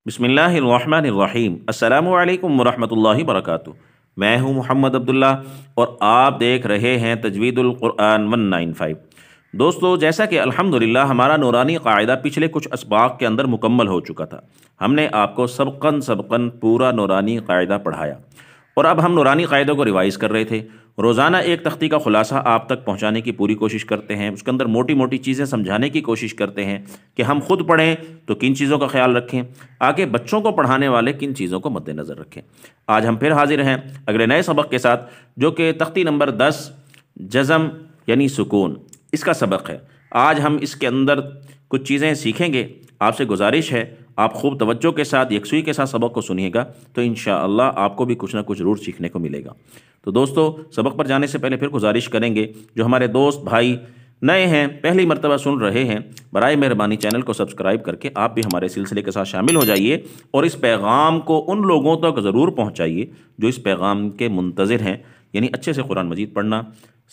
بسم اللہ الرحمن الرحیم۔ السلام علیکم ورحمۃ اللہ وبرکاتہ۔ میں ہوں محمد عبداللہ اور آپ دیکھ رہے ہیں تجوید القرآن 195۔ دوستو، جیسا کہ الحمدللہ ہمارا نورانی قاعدہ پچھلے کچھ اسباق کے اندر مکمل ہو چکا تھا، ہم نے آپ کو سبقاً پورا نورانی قاعدہ پڑھایا اور اب ہم نورانی قاعدوں کو ریوائز کر رہے تھے۔ روزانہ ایک تختی کا خلاصہ آپ تک پہنچانے کی پوری کوشش کرتے ہیں، اس کے اندر موٹی موٹی چیزیں سمجھانے کی کوشش کرتے ہیں کہ ہم خود پڑھیں تو کن چیزوں کا خیال رکھیں، آگے بچوں کو پڑھانے والے کن چیزوں کو مد نظر رکھیں۔ آج ہم پھر حاضر ہیں اگلے نئے سبق کے ساتھ، جو کہ تختی نمبر 10 جزم یعنی سکون، اس کا سبق ہے۔ آج ہم اس کے اندر کچھ چیزیں سیکھیں گے۔ آپ سے گزارش ہے آپ خوب توجہ کے ساتھ یکسوئی کے ساتھ سبق کو سنیے گا تو انشاءاللہ آپ کو بھی کچھ نہ کچھ ضرور سیکھنے کو ملے گا۔ تو دوستو، سبق پر جانے سے پہلے پھر گزارش کریں گے، جو ہمارے دوست بھائی نئے ہیں، پہلی مرتبہ سن رہے ہیں، برائے مہربانی چینل کو سبسکرائب کر کے آپ بھی ہمارے سلسلے کے ساتھ شامل ہو جائیے اور اس پیغام کو ان لوگوں تک ضرور پہنچائیے جو اس پیغام کے منتظر ہیں، یعنی اچھے سے قرآن مجید پڑھنا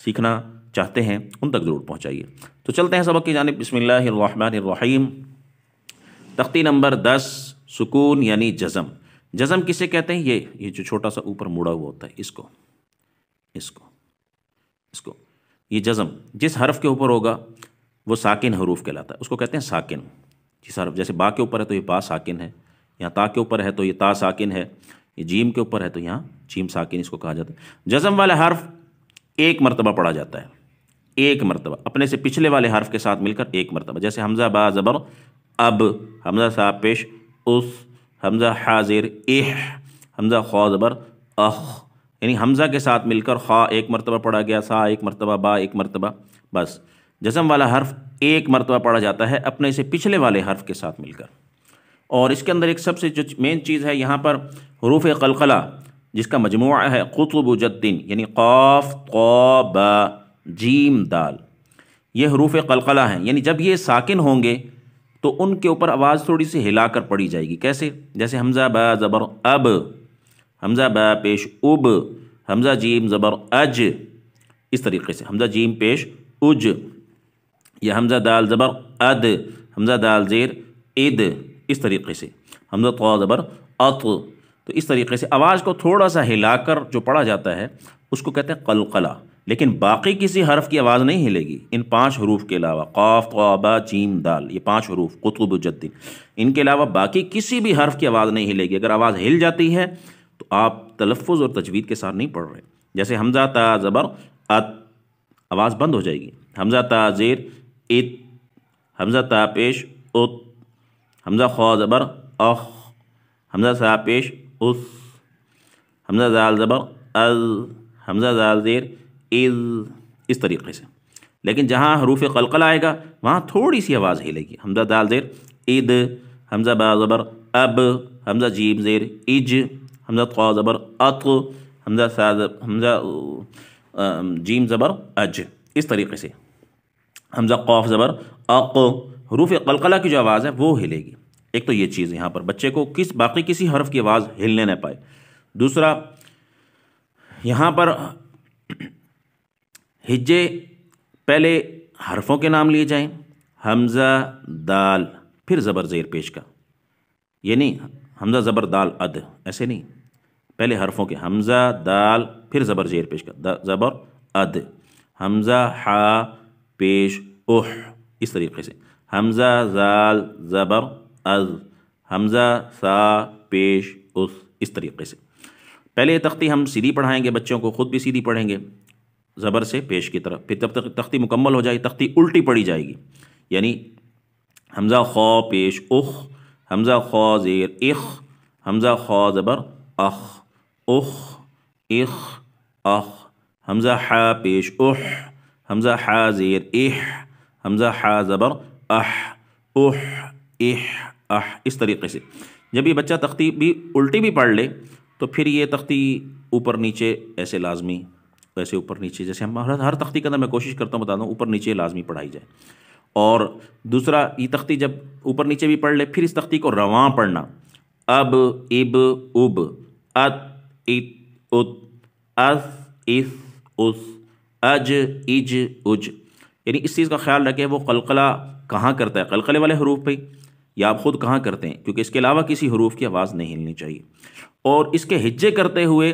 سیکھنا چاہتے ہیں، ان تک ضرور پہنچائیے۔ تو چلتے ہیں سبق کی جانب۔ بسم اللہ الرحمن الرحیم۔ تختی نمبر 10 سکون یعنی جزم۔ جزم کسے کہتے ہیں؟ یہ جو چھوٹا سا اوپر مڑا ہوا ہوتا ہے، اس کو یہ جزم جس حرف کے اوپر ہوگا وہ ساکن حروف کہلاتا ہے، اس کو کہتے ہیں ساکن۔ جس حرف، جیسے با کے اوپر ہے تو یہ با ساکن ہے، یہاں تا کے اوپر ہے تو یہ تا ساکن ہے، یہ جیم کے اوپر ہے تو یہاں جیم ساکن اس کو کہا جاتا ہے۔ جزم والا حرف ایک مرتبہ پڑھا جاتا ہے، ایک مرتبہ اپنے سے پچھلے والے حرف کے ساتھ مل کر ایک مرتبہ، جیسے حمزہ با زبر اب، حمزہ سا پیش اس، حمزہ حا زیر اح، حمزہ خا زبر اخ، یعنی حمزہ کے ساتھ مل کر خا ایک مرتبہ پڑھا گیا، سا ایک مرتبہ، با ایک مرتبہ، بس جزم والا حرف ایک مرتبہ پڑھا جاتا ہے اپنے سے پچھلے والے حرف کے ساتھ مل کر۔ اور اس کے اندر ایک سب سے جو مین چیز ہے یہاں پر حروف قلقلہ، جس کا مجموعہ ہے قطب جدن، یعنی قاف قا با جیم دال، یہ حروف قلقلہ ہیں، یعنی جب یہ ساکن ہوں گے تو ان کے اوپر آواز تھوڑی سی ہلا کر پڑھی جائے گی۔ کیسے؟ جیسے حمزہ با زبر اب، حمزہ با پیش اب، حمزہ جیم زبر اج، اس طریقے سے حمزہ جیم پیش اج، یا حمزہ دال زبر اد، حمزہ دال زیر اد، اس طریقے سے حمزہ طا زبر اط۔ تو اس طریقے سے آواز کو تھوڑا سا ہلا کر جو پڑھا جاتا ہے اس کو کہتے ہیں قلقلہ، لیکن باقی کسی حرف کی آواز نہیں ہلے گی ان 5 حروف کے علاوہ، قاف طا با جیم دال، یہ 5 حروف قطب جد، ان کے علاوہ باقی کسی بھی حرف کی آواز نہیں ہلے گی۔ اگر آواز ہل جاتی ہے تو آپ تلفظ اور تجوید کے ساتھ نہیں پڑھ رہے۔ جیسے حمزہ تا زبر ات، آواز بند ہو جائے گی، حمزہ تا زیر ات، حمزہ تا پیش ات، حمزہ خا زبر اخ، حمزہ سا پیش اس، حمزہ زال زبر از، حمزہ زال زیر از، اس طریقے سے۔ لیکن جہاں حروف قلقلہ آئے گا وہاں تھوڑی سی آواز ہلے گی، حمزہ دال زیر اد، حمزہ با زبر اب، حمزہ جیم زیر اج، حمزہ طا زبر اط، حمزہ جیم زبر اج، اس طریقے سے حمزہ قاف زبر اق۔ حروف قلقلہ کی جو آواز ہے وہ ہلے گی۔ ایک تو یہ چیز یہاں پر بچے کو باقی کسی حرف کی آواز ہلنے نہ پائے۔ دوسرا، یہاں پر ہجے پہلے حرفوں کے نام لیے جائیں، حمزہ دال پھر زبر زیر پیش کا، یعنی حمزہ زبر دال اد، ایسے نہیں، پہلے حرفوں کے حمزہ دال پھر زبر زیر پیش کا، زبر اد، حمزہ حا پیش اح، اس طریقے سے حمزہ زال زبر از، حمزہ سا پیش اس، اس طریقے سے۔ پہلے یہ تختی ہم سیدھی پڑھائیں گے بچوں کو، خود بھی سیدھی پڑھیں گے زبر سے پیش کی طرف، پھر جب تک تختی مکمل ہو جائے تختی الٹی پڑھی جائے گی، یعنی حمزہ خا پیش اخ، حمزہ خا زیر اخ، حمزہ خا زبر اخ، اخ اخ اخ، حمزہ حا پیش اح، حمزہ حا زیر اح، حمزہ حا زبر اح، اح اح اح، اس طریقے سے۔ جب یہ بچہ تختی بھی الٹی بھی پڑھ لے تو پھر یہ تختی اوپر نیچے ایسے لازمی، ویسے اوپر نیچے، جیسے ہم ہر تختی کے اندر میں کوشش کرتا ہوں بتا دوں اوپر نیچے لازمی پڑھائی جائے۔ اور دوسرا، یہ تختی جب اوپر نیچے بھی پڑھ لے پھر اس تختی کو رواں پڑھنا، اب اب اب، ات ات ات، اس اس اس، اج اج اج، یعنی اس چیز کا خیال رکھے وہ قلقلہ کہاں کرتا ہے، قلقلے والے حروف پہ یا آپ خود کہاں کرتے ہیں، کیونکہ اس کے علاوہ کسی حروف کی آواز نہیں ہلنی چاہیے، اور اس کے ہجے کرتے ہوئے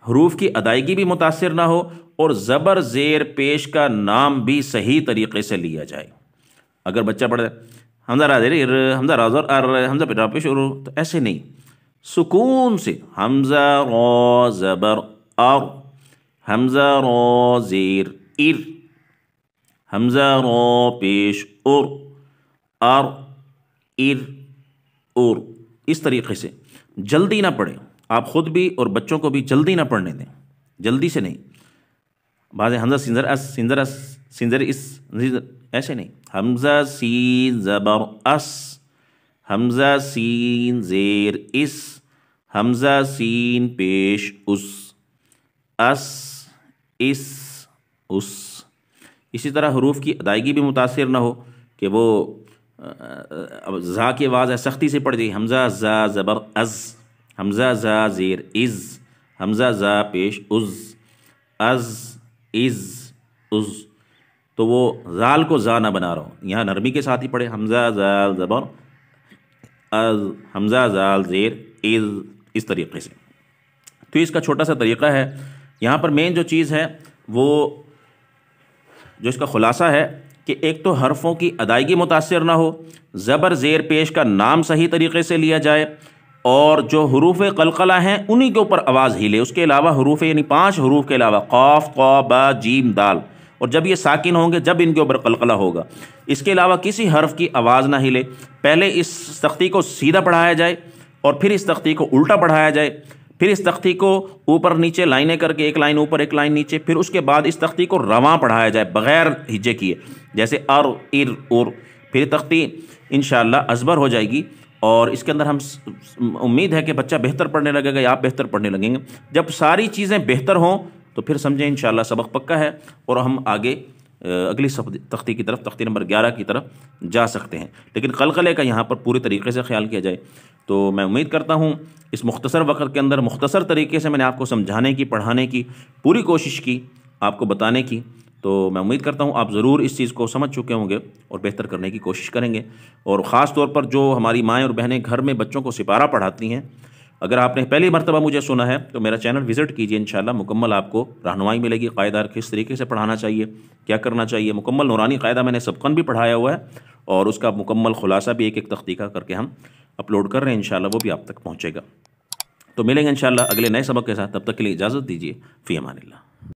حروف کی ادائیگی بھی متاثر نہ ہو، اور زبر زیر پیش کا نام بھی صحیح طریقے سے لیا جائے۔ اگر بچہ پڑھے حمزہ را زیر ار، حمزہ را زر ار، حمزہ پہ را پیش ار، تو ایسے نہیں، سکون سے حمزہ را زبر ار، حمزہ را زیر ار، حمزہ را پیش ار، ار ار اور، اس طریقے سے جلدی نہ پڑھیں، آپ خود بھی اور بچوں کو بھی جلدی نہ پڑھنے دیں، جلدی سے نہیں۔ بعض حمزہ سنزر اس، سنزر اس، سنزر اس، ایسے نہیں، حمزہ سین زبر اس، حمزہ سین زیر اس، حمزہ سین پیش اس، اس، اسی طرح حروف کی ادائیگی بھی متاثر نہ ہو کہ وہ زا کی آواز ہے سختی سے پڑھ جائے، حمزہ زا زبر از، حمزہ زا زیر از، حمزہ زا پیش از، تو وہ زال کو زا نہ بنا رہا ہوں، یہاں نرمی کے ساتھ ہی پڑھے، حمزہ زال زبر از، حمزہ زال زیر از، اس طریقے سے۔ تو اس کا چھوٹا سا طریقہ ہے۔ یہاں پر مین جو چیز ہے وہ جو اس کا خلاصہ ہے کہ ایک تو حرفوں کی ادائیگی متاثر نہ ہو، زبر زیر پیش کا نام صحیح طریقے سے لیا جائے، اور جو حروف قلقلہ ہیں انہی کے اوپر آواز ہلے، اس کے علاوہ حروف یعنی 5 حروف کے علاوہ قاف، طا، با، جیم، دال، اور جب یہ ساکن ہوں گے جب ان کے اوپر قلقلہ ہوگا، اس کے علاوہ کسی حرف کی آواز نہ ہلے۔ پہلے اس تختی کو سیدھا پڑھایا جائے اور پھر اس تختی کو الٹا پڑھایا جائے، پھر اس تختی کو اوپر نیچے لائنیں کر کے ایک لائن اوپر ایک لائن نیچے، پھر اس کے بعد اس تختی کو رواں پڑھایا جائے بغیر ہجے کیے، جیسے ار، ار، اور، پھر تختی انشاءاللہ ازبر ہو جائے گی، اور اس کے اندر ہم امید ہے کہ بچہ بہتر پڑھنے لگے گا یا آپ بہتر پڑھنے لگیں گے۔ جب ساری چیزیں بہتر ہوں تو پھر سمجھیں انشاءاللہ سبق پکا ہے، اور ہم آگے اگلی تختی کی طرف، تختی نمبر 11 کی طرف جا سکتے ہیں۔ لیکن قلقلے کا یہاں پر پورے طریقے سے خیال کیا جائے تو میں امید کرتا ہوں اس مختصر وقت کے اندر مختصر طریقے سے میں نے آپ کو سمجھانے کی، پڑھانے کی پوری کوشش کی، آپ کو بتانے کی، تو میں امید کرتا ہوں آپ ضرور اس چیز کو سمجھ چکے ہوں گے اور بہتر کرنے کی کوشش کریں گے۔ اور خاص طور پر جو ہماری مائیں اور بہنیں گھر میں بچوں کو سپارہ پڑھاتی ہیں، اگر آپ نے پہلی مرتبہ مجھے سنا ہے تو میرا چینل وزٹ کیجئے، انشاءاللہ مکمل آپ کو رہنمائی ملے گی، قاعدہ کس طریقے سے پڑھانا چاہیے، کیا کرنا چاہیے، مکمل نورانی قاعدہ میں نے سبقاً بھی پڑھایا ہوا ہے، اور اس کا مکمل خلاصہ بھی ایک ایک تختی کا کر کے ہم اپلوڈ کر رہے ہیں، انشاءاللہ وہ بھی آپ تک پہنچے گا۔ تو ملیں گے انشاءاللہ اگلے نئے سبق کے ساتھ، تب تک کے لیے اجازت دیجیے، فی امان اللہ۔